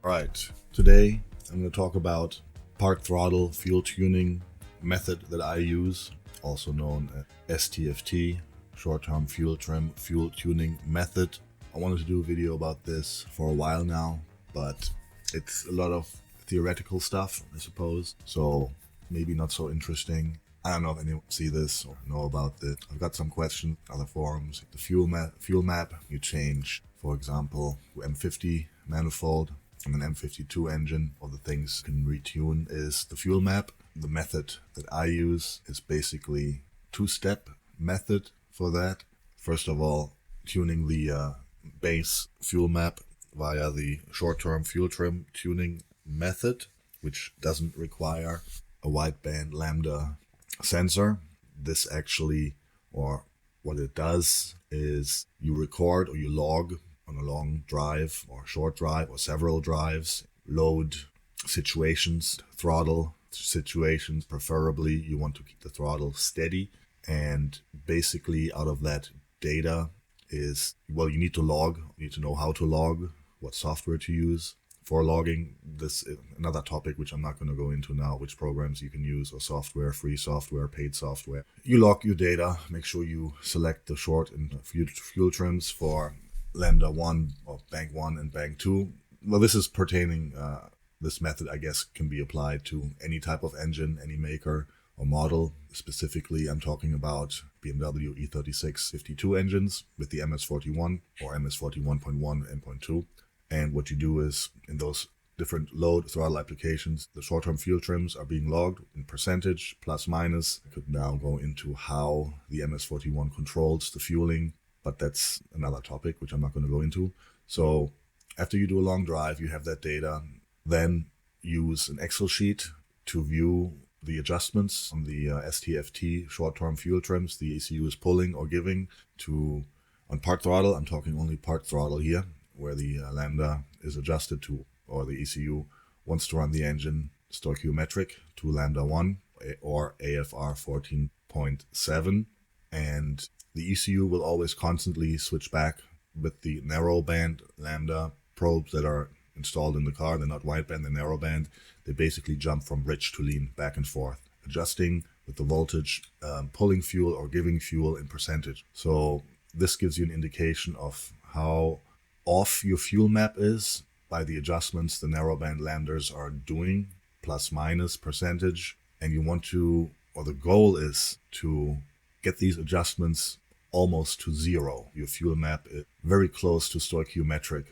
Right, today I'm going to talk about part throttle fuel tuning method that I use, also known as STFT, short-term fuel trim fuel tuning method. I wanted to do a video about this for a while now, but it's a lot of theoretical stuff, I suppose, so maybe not so interesting. I don't know if anyone see this or know about this. I've got some questions, other forums. The fuel map you change, for example, to M50 manifold and an M52 engine. All the things you can retune is the fuel map. The method that I use is basically two-step method for that. First of all, tuning the base fuel map via the short-term fuel trim tuning method, which doesn't require a wideband lambda sensor. This actually, or what it does is you record or you log on a long drive or short drive or several drives, load situations, throttle situations. Preferably you want to keep the throttle steady, and basically out of that data is, well, you need to log, you need to know how to log, what software to use for logging. This is another topic which I'm not going to go into now, which programs you can use, or software, free software, paid software. You log your data, make sure you select the short and fuel trims for Lambda 1 or Bank 1 and Bank 2. Well, this is pertaining, this method I guess can be applied to any type of engine, any maker or model. Specifically, I'm talking about BMW E36 52 engines with the MS41 or MS41.1 and 0.2. And what you do is, in those different load throttle applications, the short-term fuel trims are being logged in percentage, plus minus. I could now go into how the MS41 controls the fueling, but that's another topic which I'm not going to go into. So after you do a long drive, you have that data, then use an Excel sheet to view the adjustments on the STFT short-term fuel trims the ECU is pulling or giving to, on part throttle, I'm talking only part throttle here, where the lambda is adjusted to, or the ECU wants to run the engine stoichiometric to lambda 1 or AFR 14.7, and the ECU will always constantly switch back with the narrow band lambda probes that are installed in the car. They're not wideband, they're narrow band. They basically jump from rich to lean, back and forth, adjusting with the voltage, pulling fuel or giving fuel in percentage. So this gives you an indication of how off your fuel map is by the adjustments the narrowband lambdas are doing, plus minus percentage. And you want to, or the goal is to get these adjustments almost to zero. Your fuel map is very close to stoichiometric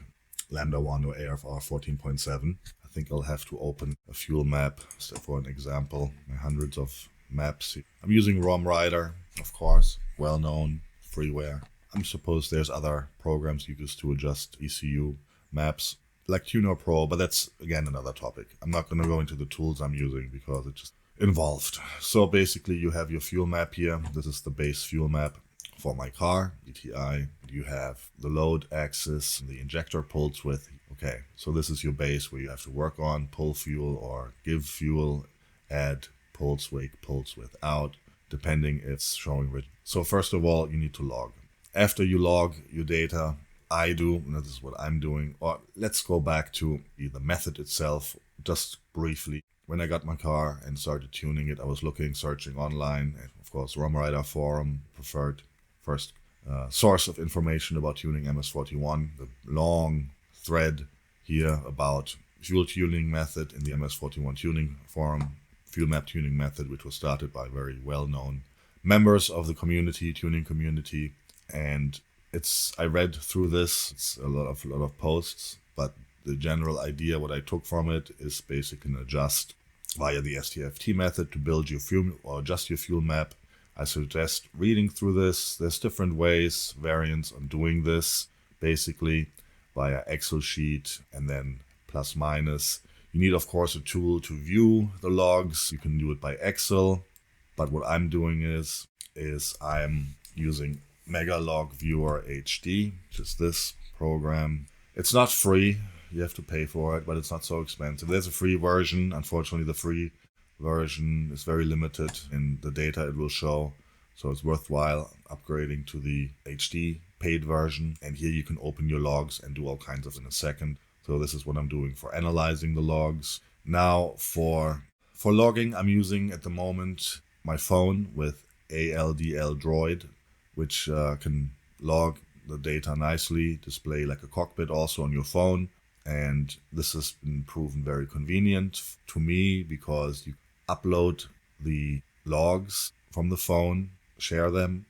lambda 1 or AFR 14.7. I think I'll have to open a fuel map for an example. Hundreds of maps. I'm using Romraider, of course, well known freeware. I suppose there's other programs you use to adjust ECU maps, like Tuner Pro, but that's again another topic. I'm not going to go into the tools I'm using because it's just involved. So basically you have your fuel map here. This is the base fuel map for my car, ETI. You have the load axis, the injector pulse width. Okay, so this is your base where you have to work on, pull fuel or give fuel, add pulse width out, depending it's showing rich. So first of all, you need to log. After you log your data, I do, and this is what I'm doing, or let's go back to the method itself, just briefly. When I got my car and started tuning it, I was searching online, and of course, Romraider Forum, preferred first source of information about tuning MS41. The long thread here about fuel tuning method in the MS41 tuning forum, fuel map tuning method, which was started by very well-known members of the community, tuning community. And I read through this, it's a lot of posts, but the general idea, what I took from it, is basically adjust via the STFT method to build your fuel or adjust your fuel map. I suggest reading through this. There's different ways, variants on doing this, basically via Excel sheet and then plus minus. You need, of course, a tool to view the logs. You can do it by Excel, but what I'm doing is I'm using Megalog Viewer HD, which is this program. It's not free, you have to pay for it, but it's not so expensive. There's a free version. Unfortunately, the free version is very limited in the data it will show, so it's worthwhile upgrading to the HD paid version. And here you can open your logs and do all kinds of in a second. So this is what I'm doing for analyzing the logs. Now for logging, I'm using at the moment my phone with ALDL Droid, which can log the data nicely, display like a cockpit also on your phone. And this has been proven very convenient to me because you upload the logs from the phone, share them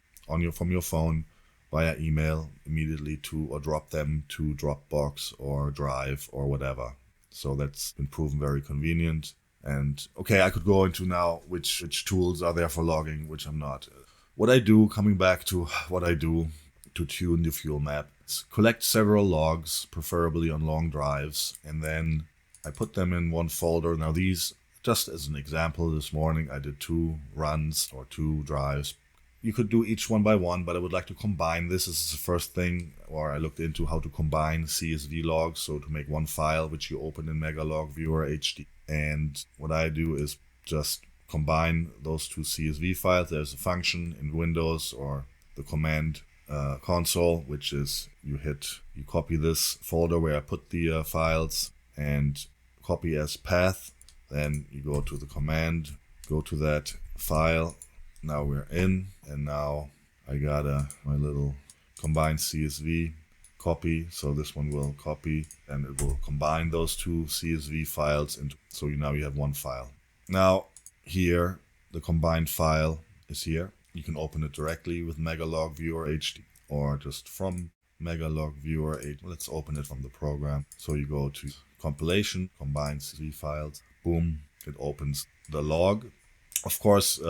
from your phone via email immediately or drop them to Dropbox or Drive or whatever. So that's been proven very convenient. And okay, I could go into now which tools are there for logging, which I'm not. What I do, coming back to what I do to tune the fuel map, is collect several logs, preferably on long drives, and then I put them in one folder. Now these, just as an example, this morning I did 2 runs or 2 drives. You could do each one by one, but I would like to combine this. This is the first thing, or I looked into how to combine CSV logs, so to make one file which you open in Megalog Viewer HD. And what I do is just combine those 2 CSV files. There's a function in Windows or the command console, which is you copy this folder where I put the files and copy as path. Then you go to the command, go to that file. Now we're in, and now I got my little combined CSV copy. So this one will copy and it will combine those 2 CSV files into, so now you have one file. Now here, the combined file is here. You can open it directly with Megalog Viewer HD or just from Megalog Viewer HD. Let's open it from the program. So you go to compilation, combine CSV files, boom, it opens the log. Of course,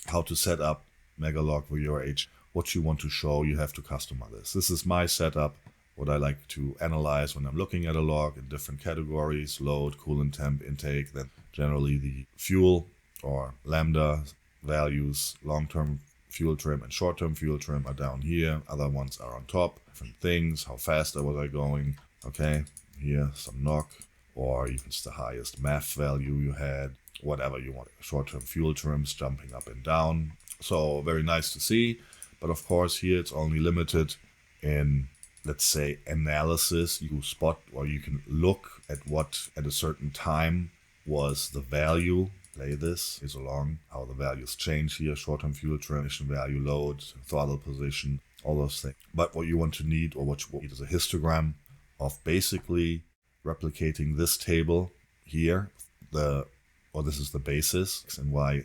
how to set up Megalog Viewer HD. What you want to show, you have to customize this. This is my setup, what I like to analyze when I'm looking at a log in different categories: load, coolant temp, intake, then generally the fuel or lambda values, long-term fuel trim and short-term fuel trim are down here. Other ones are on top, different things, how fast was I going, okay, here some knock, or even the highest MAF value you had, whatever you want. Short-term fuel trims jumping up and down. So very nice to see. But of course here it's only limited in, let's say, analysis. You spot, or you can look at what at a certain time was the value. Play this is along how the values change here: short-term fuel trim, emission value, load, throttle position, all those things. But what you want to need, or what you need, is a histogram of basically replicating this table here. This is the basis, X and Y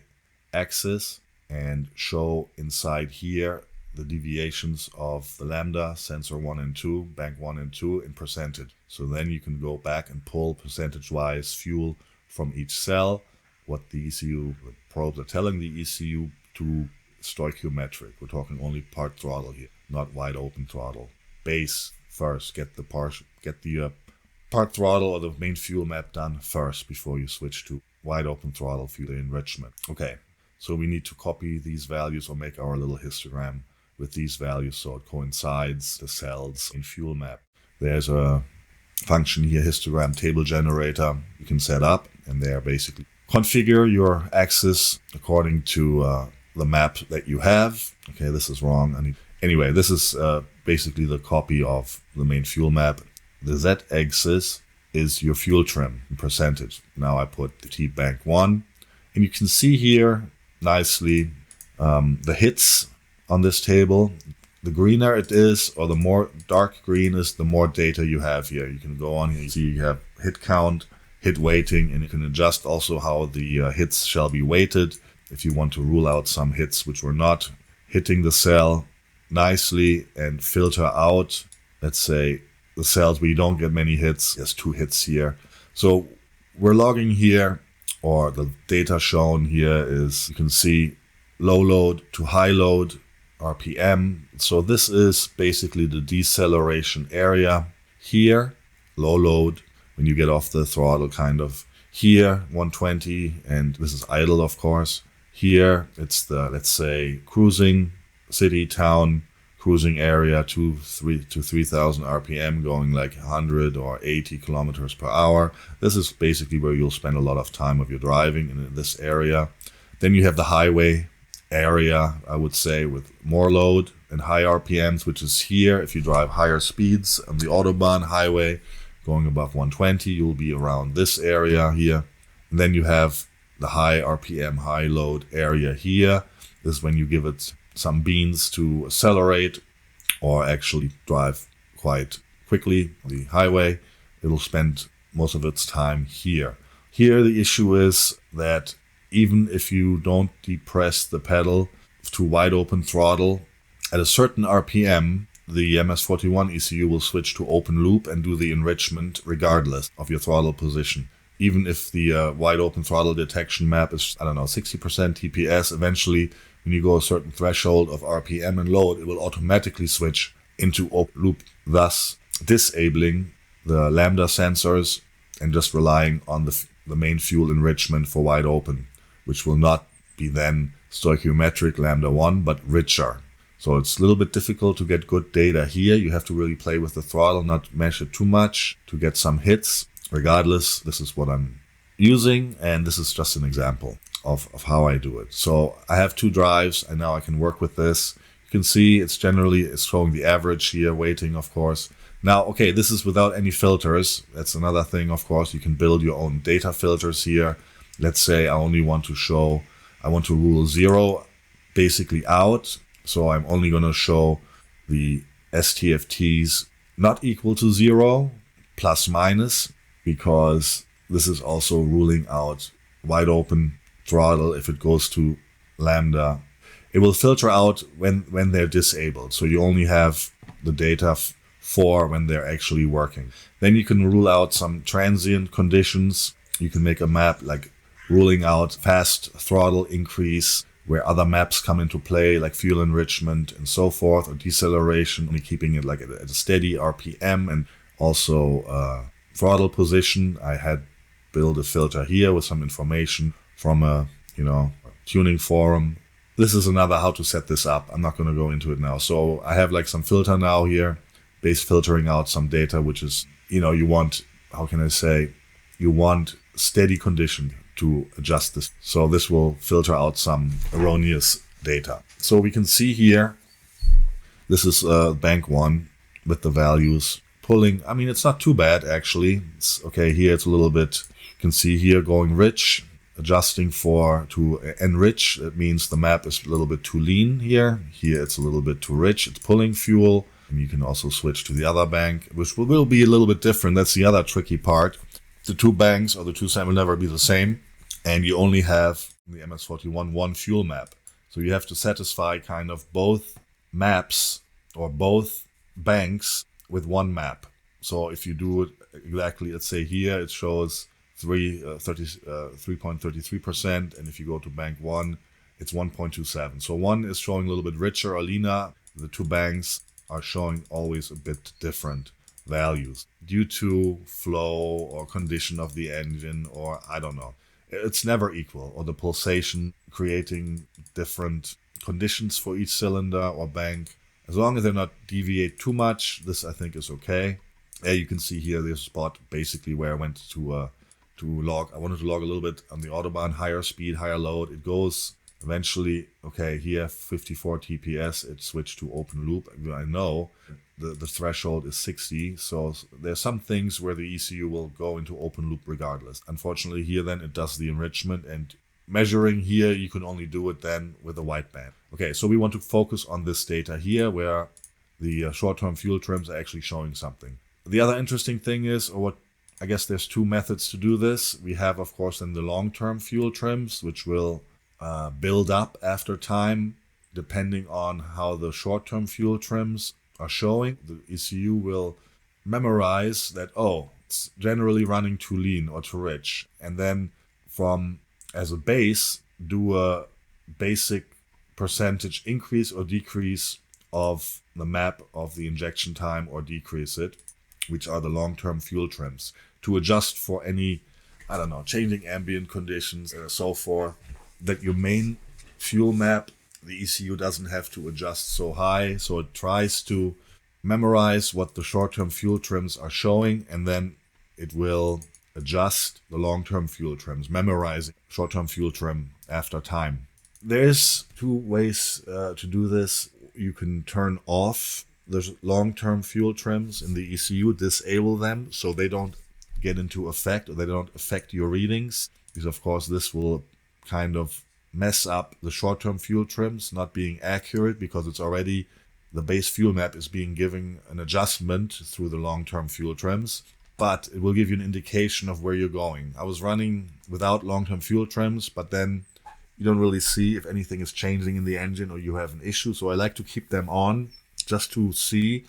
axis, and show inside here the deviations of the lambda, sensor 1 and 2, bank 1 and 2 in percentage. So then you can go back and pull percentage-wise fuel from each cell, what the ECU, the probes are telling the ECU to stoichiometric. We're talking only part throttle here, not wide open throttle. Base first, get the part throttle or the main fuel map done first before you switch to wide open throttle fuel enrichment. Okay, so we need to copy these values or make our little histogram with these values so it coincides the cells in fuel map. There's a function here, histogram table generator, you can set up, and there basically configure your axis according to the map that you have. Okay, this is wrong. Anyway, this is basically the copy of the main fuel map. The z-axis is your fuel trim in percentage. Now I put the T bank 1, and you can see here nicely the hits on this table. The greener it is, or the more dark green is, the more data you have here. You can go on here, you see you have hit count, hit weighting, and you can adjust also how the hits shall be weighted if you want to rule out some hits which were not hitting the cell nicely and filter out, let's say, the cells where you don't get many hits. There's 2 hits here. So we're logging here, or the data shown here is, you can see low load to high load RPM. So this is basically the deceleration area here, low load, when you get off the throttle kind of. Here 120, and this is idle of course. Here it's the, let's say, cruising, city, town, cruising area to 3,000 RPM, going like 100 or 80 kilometers per hour. This is basically where you'll spend a lot of time of your driving in this area. Then you have the highway area, I would say, with more load and high RPMs, which is here if you drive higher speeds on the Autobahn highway. Going above 120, you'll be around this area here. And then you have the high RPM, high load area here. This is when you give it some beans to accelerate or actually drive quite quickly on the highway. It'll spend most of its time here. Here the issue is that even if you don't depress the pedal to wide open throttle, at a certain RPM, the MS41 ECU will switch to open loop and do the enrichment regardless of your throttle position. Even if the wide open throttle detection map is, 60% TPS, eventually when you go a certain threshold of RPM and load, it will automatically switch into open loop, thus disabling the lambda sensors and just relying on the main fuel enrichment for wide open, which will not be then stoichiometric lambda 1, but richer. So it's a little bit difficult to get good data here. You have to really play with the throttle, not mesh it too much to get some hits. Regardless, this is what I'm using, and this is just an example of how I do it. So I have 2 drives, and now I can work with this. You can see it's showing the average here, weighting, of course. Now, okay, this is without any filters. That's another thing, of course. You can build your own data filters here. Let's say I want to rule 0 basically out. So I'm only going to show the STFTs not equal to 0, plus minus, because this is also ruling out wide open throttle if it goes to lambda. It will filter out when they're disabled. So you only have the data for when they're actually working. Then you can rule out some transient conditions. You can make a map like ruling out fast throttle increase where other maps come into play, like fuel enrichment and so forth, or deceleration, only keeping it like at a steady RPM, and also throttle position. I had built a filter here with some information from a tuning forum. This is another how to set this up. I'm not going to go into it now. So I have like some filter now here, base filtering out some data, which is, you want, you want steady condition to adjust this. So this will filter out some erroneous data. So we can see here, this is bank 1 with the values pulling. I mean, it's not too bad actually. It's okay. Here it's a little bit, you can see here going rich, adjusting to enrich. It means the map is a little bit too lean here. Here it's a little bit too rich. It's pulling fuel. And you can also switch to the other bank, which will be a little bit different. That's the other tricky part. The 2 banks or the 2 samples will never be the same. And you only have in the MS41 one fuel map. So you have to satisfy kind of both maps or both banks with one map. So if you do it exactly, let's say here it shows 3.33%, and if you go to bank 1, it's 1.27. So one is showing a little bit richer or leaner. The 2 banks are showing always a bit different values due to flow or condition of the engine, or I don't know. It's never equal, or the pulsation creating different conditions for each cylinder or bank. As long as they not deviate too much, this I think is okay. You can see here the spot basically where I went to log. I wanted to log a little bit on the Autobahn, higher speed, higher load. It goes eventually, okay, here 54 TPS, it switched to open loop. I know the threshold is 60, so there's some things where the ECU will go into open loop regardless. Unfortunately here then it does the enrichment, and measuring here you can only do it then with a wideband. Okay, so we want to focus on this data here where the short-term fuel trims are actually showing something. The other interesting thing is, I guess there's 2 methods to do this. We have, of course, then the long-term fuel trims, which will build up after time, depending on how the short-term fuel trims are showing. The ECU will memorize that, it's generally running too lean or too rich, and then as a base, do a basic percentage increase or decrease of the map of the injection time, or decrease it, which are the long-term fuel trims, to adjust for any, changing ambient conditions and so forth, that your main fuel map, the ECU doesn't have to adjust so high. So it tries to memorize what the short-term fuel trims are showing, and then it will adjust the long-term fuel trims, memorizing short-term fuel trim after time. There's 2 ways to do this. You can turn off the long-term fuel trims in the ECU, disable them so they don't get into effect, or they don't affect your readings, because of course this will kind of mess up the short-term fuel trims not being accurate, because it's already, the base fuel map is being given an adjustment through the long-term fuel trims, but it will give you an indication of where you're going. I was running without long-term fuel trims, but then you don't really see if anything is changing in the engine or you have an issue. So I like to keep them on just to see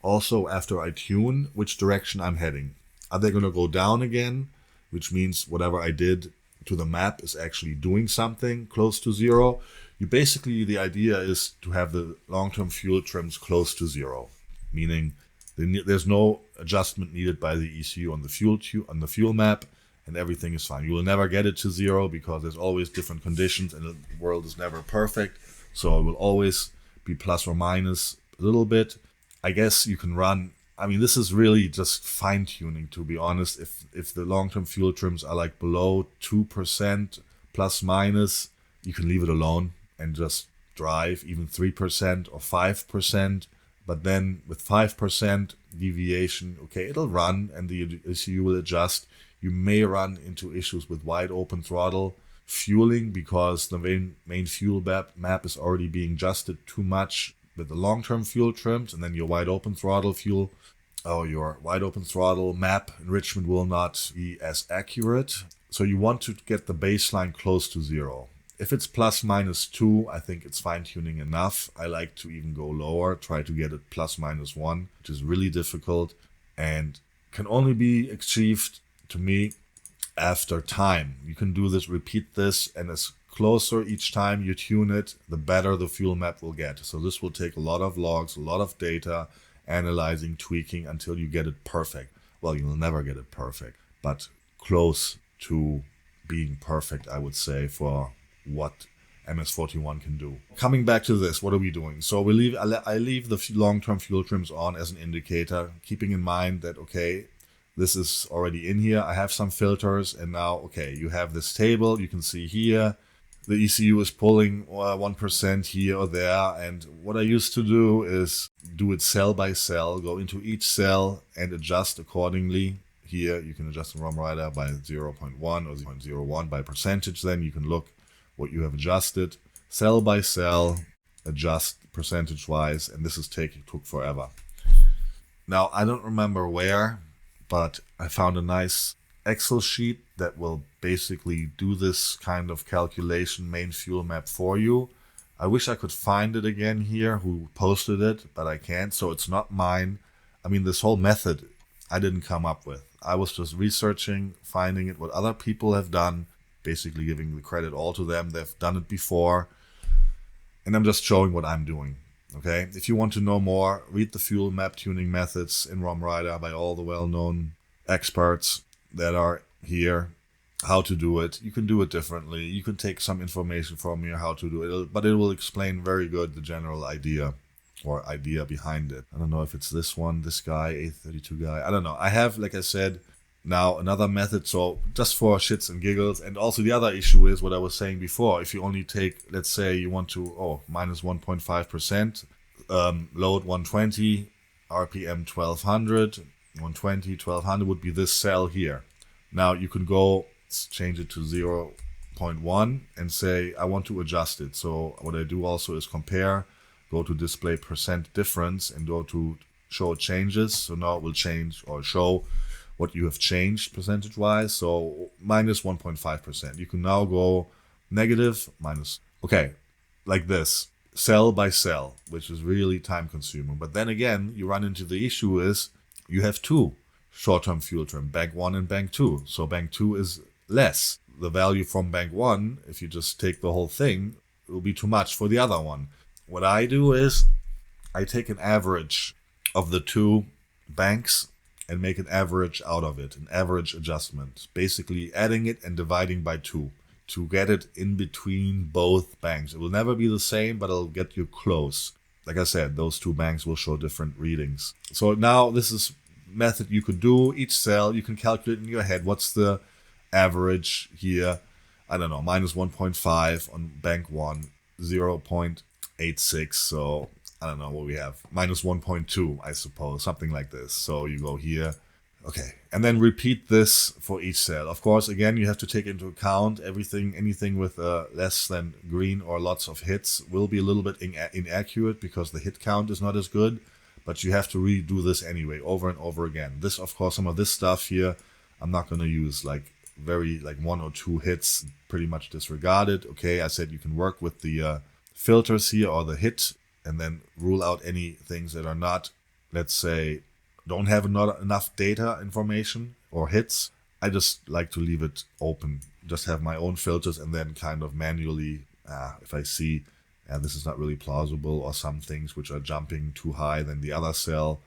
also after I tune which direction I'm heading. Are they going to go down again? Which means whatever I did to the map is actually doing something close to zero. You basically, the idea is to have the long-term fuel trims close to zero, meaning there's no adjustment needed by the ECU on the fuel map, and everything is fine. You will never get it to zero because there's always different conditions and the world is never perfect. So it will always be plus or minus a little bit. I guess you can run, I mean, this is really just fine tuning, to be honest. If the long-term fuel trims are like below 2% plus minus, you can leave it alone and just drive even 3% or 5%. But then with 5% deviation, okay, it'll run and the ECU will adjust. You may run into issues with wide open throttle fueling because the main fuel map is already being adjusted too much with the long-term fuel trims, and then your wide open throttle fuel or your wide open throttle map enrichment will not be as accurate. So you want to get the baseline close to zero. If it's plus minus 2, I think it's fine-tuning enough. I like to even go lower, try to get it plus minus 1, which is really difficult and can only be achieved, to me, after time. You can do this, repeat this, and as closer each time you tune it, the better the fuel map will get. So this will take a lot of logs, a lot of data, analyzing, tweaking until you get it perfect. Well, you'll never get it perfect, but close to being perfect, I would say, for what MS41 can do. Coming back to this, what are we doing? So I leave the long-term fuel trims on as an indicator, keeping in mind that, okay, this is already in here. I have some filters, and now, okay, you have this table. You can see here, the ECU is pulling 1% here or there. And what I used to do is do it cell by cell, go into each cell and adjust accordingly. Here, you can adjust the Romraider by 0.1 or 0.01 by percentage. Then you can look what you have adjusted, cell by cell, adjust percentage-wise, and this took forever. Now, I don't remember where, but I found a nice Excel sheet that will basically do this kind of calculation, main fuel map for you. I wish I could find it again here, who posted it, but I can't, so it's not mine. I mean, this whole method I didn't come up with. I was just researching, finding it, what other people have done, basically giving the credit all to them. They've done it before, and I'm just showing what I'm doing. Okay, if you want to know more, read the fuel map tuning methods in Romraider by all the well-known experts that are here, how to do it. You can do it differently. You can take some information from here how to do it, but it will explain very good the general idea or idea behind it. I don't know if it's this one, this guy, A32 guy. I don't know. I have, like I said, now another method, so just for shits and giggles. And also the other issue is what I was saying before. If you only take, let's say you want to, minus 1.5%, load 120, RPM 1200, 120, 1200 would be this cell here. Now you can go change it to 0.1 and say, I want to adjust it. So what I do also is compare, go to display percent difference and go to show changes. So now it will change or show what you have changed percentage-wise. So minus 1.5%. You can now go negative, minus. Okay, like this, cell by cell, which is really time-consuming. But then again, you run into the issue is you have two short-term fuel trim, bank 1 and bank 2. So bank 2 is less. The value from bank 1, if you just take the whole thing, it will be too much for the other one. What I do is I take an average of the two banks and make an average out of it, an average adjustment, basically adding it and dividing by 2 to get it in between both banks. It will never be the same, but it'll get you close. Like I said, those two banks will show different readings. So now this is method you could do. Each cell, you can calculate in your head what's the average here. I don't know, minus 1.5 on bank 1, 0.86. So I don't know what we have, minus 1.2, I suppose, something like this. So you go here. Okay, and then repeat this for each cell. Of course, again, you have to take into account anything with less than green or lots of hits will be a little bit inaccurate because the hit count is not as good, but you have to redo this anyway, over and over again. This, of course, some of this stuff here, I'm not going to use like 1 or 2 hits, pretty much disregarded. Okay, I said you can work with the filters here or the hit and then rule out any things that are not, let's say, don't have not enough data information or hits. I just like to leave it open, just have my own filters and then kind of manually, if I see this is not really plausible or some things which are jumping too high than the other cell,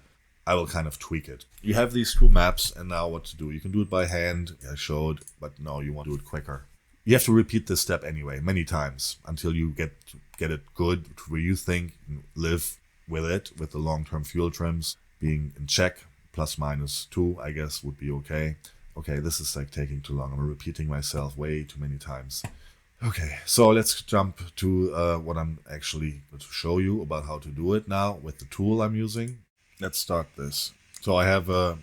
I will kind of tweak it. You have these 2 maps and now what to do. You can do it by hand, I showed, but no, you want to do it quicker. You have to repeat this step anyway, many times, until you get it good to where you think live with it, with the long-term fuel trims being in check. Plus minus 2, I guess, would be okay. Okay, this is like taking too long. I'm repeating myself way too many times. Okay, so let's jump to what I'm actually going to show you about how to do it now with the tool I'm using. Let's start this. So I have a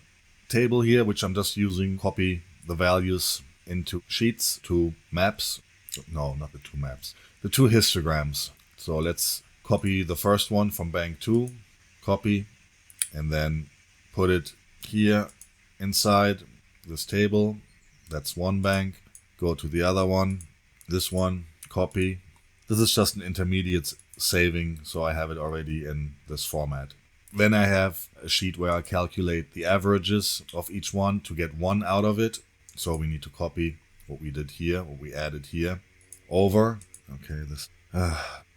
table here, which I'm just using, copy the values into sheets, 2 maps. No, not the 2 maps. The 2 histograms. So let's copy the first one from bank 2, copy, and then put it here inside this table. That's one bank. Go to the other one. This one, copy. This is just an intermediate saving, so I have it already in this format. Then I have a sheet where I calculate the averages of each one to get 1 out of it. So we need to copy what we did here, what we added here, over. Okay, this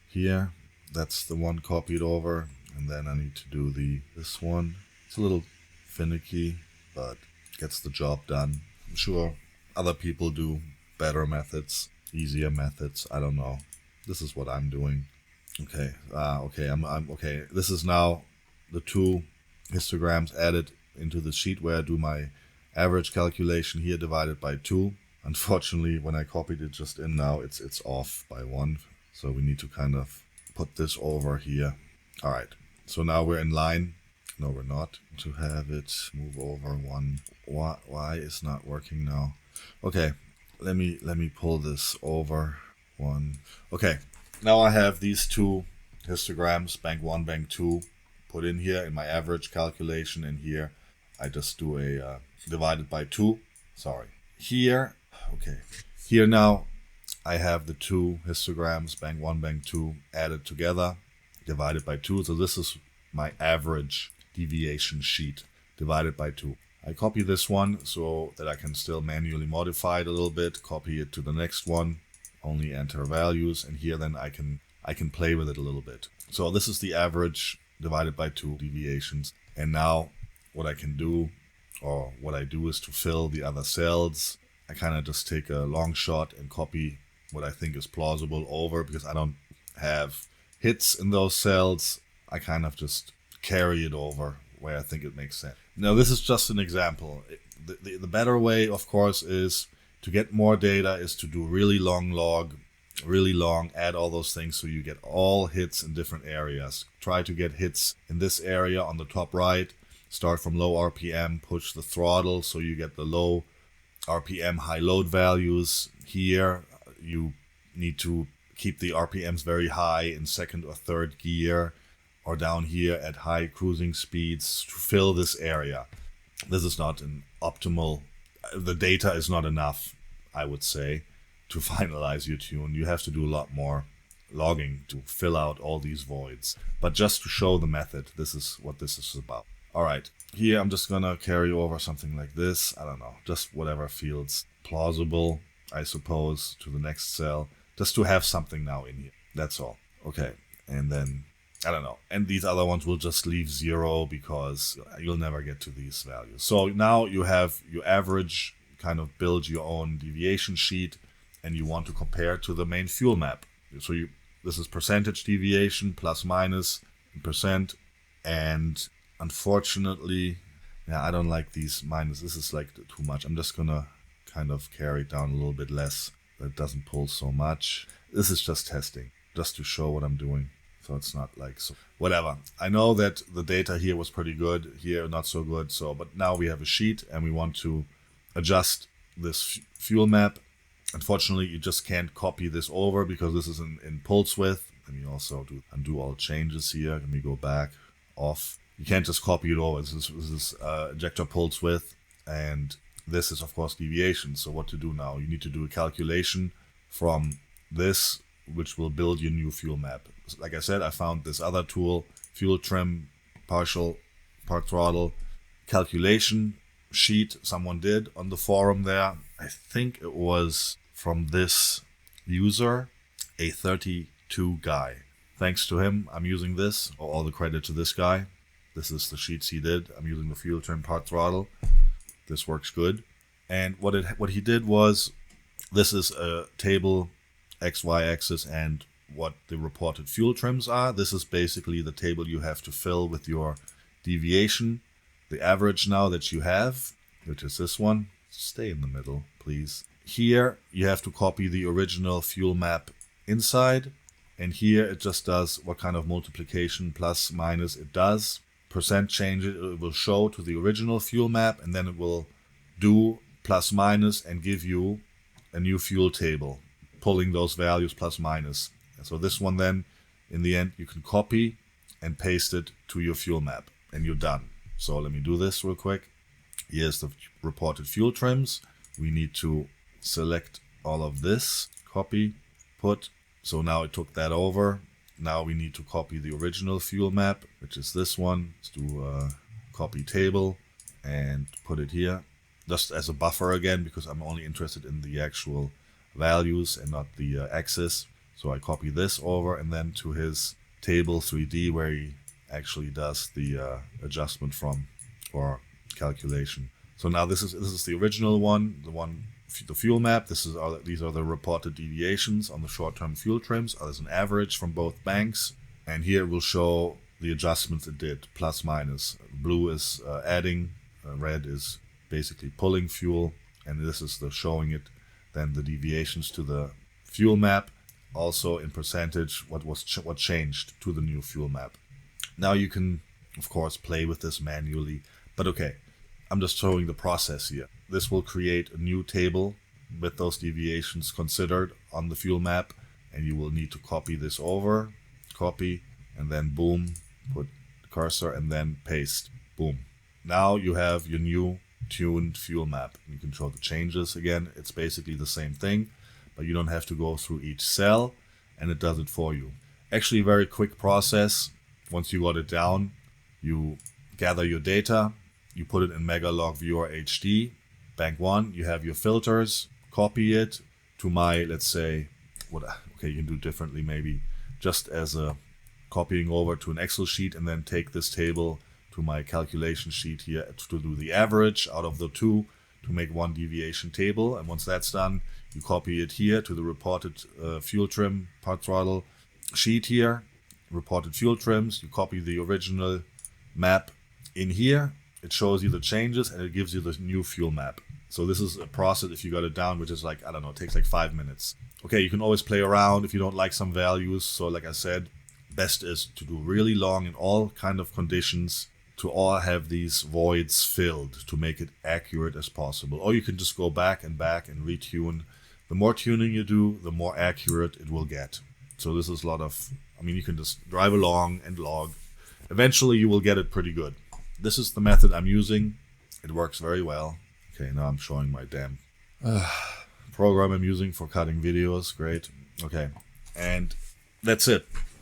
here, that's the one copied over. And then I need to do this one. It's a little finicky, but gets the job done. I'm sure other people do better methods, easier methods. I don't know. This is what I'm doing. Okay. I'm okay. This is now the 2 histograms added into the sheet where I do my average calculation here divided by 2. Unfortunately, when I copied it just in now, it's off by 1. So we need to kind of put this over here. All right. So now we're in line. No, we're not. To have it move over 1. Why is not working now? Okay, let me pull this over 1. Okay, now I have these 2 histograms, bank 1, bank 2, put in here in my average calculation, and here I just do a divided by 2. Sorry. Here, okay. Here now I have the 2 histograms, bank 1, bank 2, added together, divided by 2. So this is my average deviation sheet divided by 2. I copy this one so that I can still manually modify it a little bit, copy it to the next one, only enter values, and here then I can play with it a little bit. So this is the average divided by 2 deviations. And now what I can do, or what I do, is to fill the other cells. I kind of just take a long shot and copy what I think is plausible over, because I don't have hits in those cells. I kind of just carry it over where I think it makes sense. Now this is just an example. The better way, of course, is to get more data, is to do really long log, really long, add all those things so you get all hits in different areas. Try to get hits in this area on the top right. Start from low RPM, push the throttle so you get the low RPM high load values. Here you need to keep the RPMs very high in second or third gear, or down here at high cruising speeds to fill this area. This is not an optimal, the data is not enough, I would say, to finalize your tune. You have to do a lot more logging to fill out all these voids. But just to show the method, this is what this is about. All right, here I'm just gonna carry over something like this. I don't know, just whatever feels plausible, I suppose, to the next cell, just to have something now in here. That's all. Okay, and then I don't know. And these other ones will just leave 0 because you'll never get to these values. So now you have your average, kind of build your own deviation sheet, and you want to compare to the main fuel map. So this is percentage deviation, plus minus percent. And unfortunately, I don't like these minus. This is like too much. I'm just gonna kind of carry it down a little bit less. That doesn't pull so much. This is just testing, just to show what I'm doing. So it's not like, so whatever. I know that the data here was pretty good, here not so good. So, but now we have a sheet and we want to adjust this fuel map. Unfortunately, you just can't copy this over because this is in pulse width. Let me also undo all changes here. Let me go back, off. You can't just copy it over. This is injector pulse width, and this is of course deviation. So what to do now? You need to do a calculation from this, which will build your new fuel map. Like I said, I found this other tool, fuel trim, partial part throttle calculation sheet someone did on the forum there. I think it was from this user, a 32 guy. Thanks to him, I'm using this, or all the credit to this guy. This is the sheets he did. I'm using the fuel trim part throttle. This works good. And what he did was, this is a table, XY axis, and what the reported fuel trims are. This is basically the table you have to fill with your deviation, the average now that you have, which is this one. Stay in the middle, please. Here you have to copy the original fuel map inside, and here it just does what kind of multiplication, plus, minus it does. Percent change it will show to the original fuel map, and then it will do plus minus and give you a new fuel table, pulling those values plus minus. And so this one then, in the end, you can copy and paste it to your fuel map, and you're done. So let me do this real quick. Here's the reported fuel trims. We need to select all of this, copy, put. So now it took that over. Now we need to copy the original fuel map, which is this one. Let's do a copy table and put it here, just as a buffer again, because I'm only interested in the actual values and not the axis. So I copy this over, and then to his table 3D where he actually does the adjustment from, or calculation. So now this is the original one, the fuel map. These are the reported deviations on the short-term fuel trims as an average from both banks, and here it will show the adjustments it did, plus minus. Blue is adding, red is basically pulling fuel, and this is the showing it then the deviations to the fuel map, also in percentage what changed to the new fuel map. Now you can of course play with this manually, but okay, I'm just showing the process here. This will create a new table with those deviations considered on the fuel map, and you will need to copy this over, copy, and then boom, put the cursor and then paste, boom. Now you have your new tuned fuel map. You can show the changes again. It's basically the same thing, but you don't have to go through each cell, and it does it for you. Actually a very quick process. Once you got it down, you gather your data, you put it in Megalog Viewer HD. Bank 1, you have your filters, copy it to my, let's say, okay, you can do differently, maybe just as a copying over to an Excel sheet, and then take this table to my calculation sheet here to do the average out of the two to make one deviation table. And once that's done, you copy it here to the reported fuel trim part throttle sheet here, reported fuel trims. You copy the original map in here. It shows you the changes, and it gives you the new fuel map. So this is a process, if you got it down, which is like, I don't know, it takes like 5 minutes. Okay, you can always play around if you don't like some values. So like I said, best is to do really long in all kind of conditions, to all have these voids filled to make it accurate as possible. Or you can just go back and retune. The more tuning you do, the more accurate it will get. So this is a lot of, you can just drive along and log. Eventually you will get it pretty good. This is the method I'm using. It works very well. Okay, now I'm showing my damn program I'm using for cutting videos. Great. Okay, and that's it.